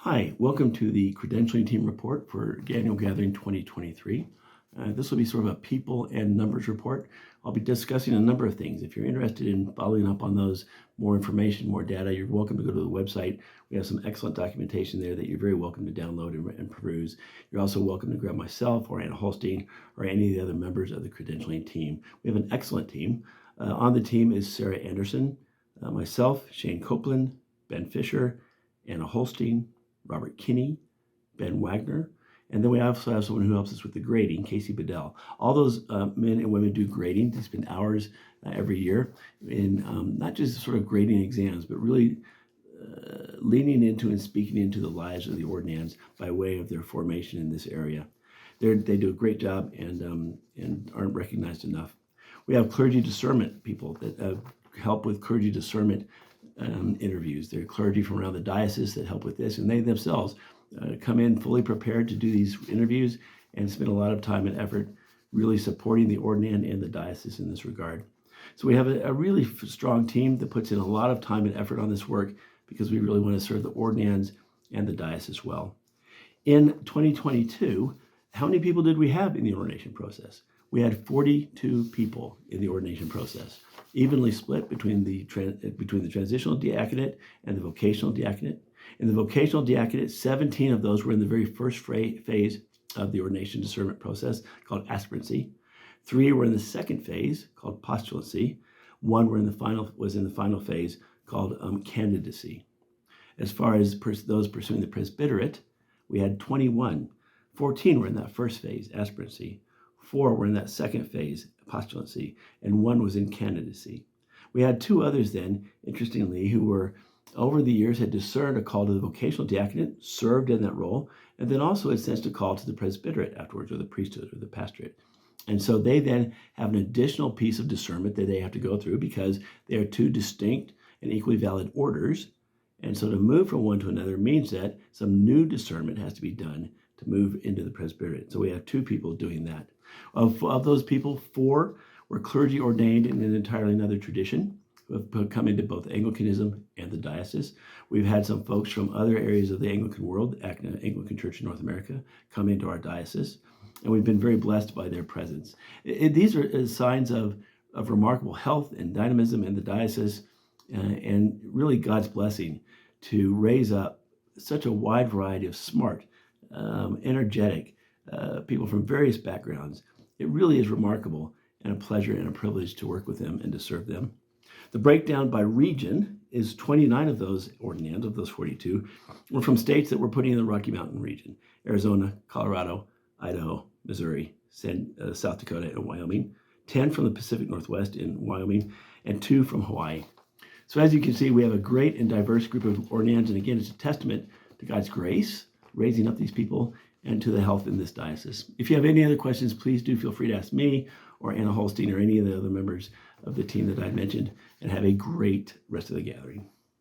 Hi, welcome to the Credentialing Team Report for Annual Gathering 2023. This will be sort of a people and numbers report. I'll be discussing a number of things. If you're interested in following up on those, more information, more data, you're welcome to go to the website. We have some excellent documentation there that you're very welcome to download and peruse. You're also welcome to grab myself or Anna Holstein or any of the other members of the Credentialing team. We have an excellent team. On the team is Sarah Anderson, myself, Shane Copeland, Ben Fisher, Anna Holstein, Robert Kinney, Ben Wagner, and then we also have someone who helps us with the grading, Casey Bedell. All those men and women do grading. They spend hours every year in not just sort of grading exams, but really leaning into and speaking into the lives of the ordinands by way of their formation in this area. They do a great job and aren't recognized enough. We have clergy discernment people that help with clergy discernment interviews. They're clergy from around the diocese that help with this, and they themselves come in fully prepared to do these interviews and spend a lot of time and effort really supporting the ordinand and the diocese in this regard. So we have a really strong team that puts in a lot of time and effort on this work because we really want to serve the ordinands and the diocese well. In 2022, how many people did we have in the ordination process? We had 42 people in the ordination process, evenly split between the transitional diaconate and the vocational diaconate. In the vocational diaconate, 17 of those were in the very first phase of the ordination discernment process called aspirancy. 3 were in the second phase called postulancy. 1 was in the final phase called candidacy. As far as those pursuing the presbyterate, we had 21. 14 were in that first phase, aspirancy. 4 were in that second phase, postulancy, and 1 was in candidacy. We had 2 others then, interestingly, who were over the years had discerned a call to the vocational diaconate, served in that role, and then also had sensed a call to the presbyterate afterwards, or the priesthood, or the pastorate. And so they then have an additional piece of discernment that they have to go through because they are 2 distinct and equally valid orders. And so to move from one to another means that some new discernment has to be done to move into the presbyterate. So we have 2 people doing that. Of those people, 4 were clergy ordained in an entirely another tradition, who have come into both Anglicanism and the diocese. We've had some folks from other areas of the Anglican world, Anglican Church in North America, come into our diocese, and we've been very blessed by their presence. These are signs of remarkable health and dynamism in the diocese, and really God's blessing to raise up such a wide variety of smart, energetic people from various backgrounds. It really is remarkable and a pleasure and a privilege to work with them and to serve them. The breakdown by region is 29 of those ordinands, of those 42, were from states that were putting in the Rocky Mountain region: Arizona, Colorado, Idaho, Missouri, South Dakota, and Wyoming. 10 from the Pacific Northwest in Wyoming, and 2 from Hawaii. So as you can see, we have a great and diverse group of ordinands, and again, it's a testament to God's grace, raising up these people, and to the health in this diocese. If you have any other questions, please do feel free to ask me or Anna Holstein or any of the other members of the team that I mentioned, and have a great rest of the gathering.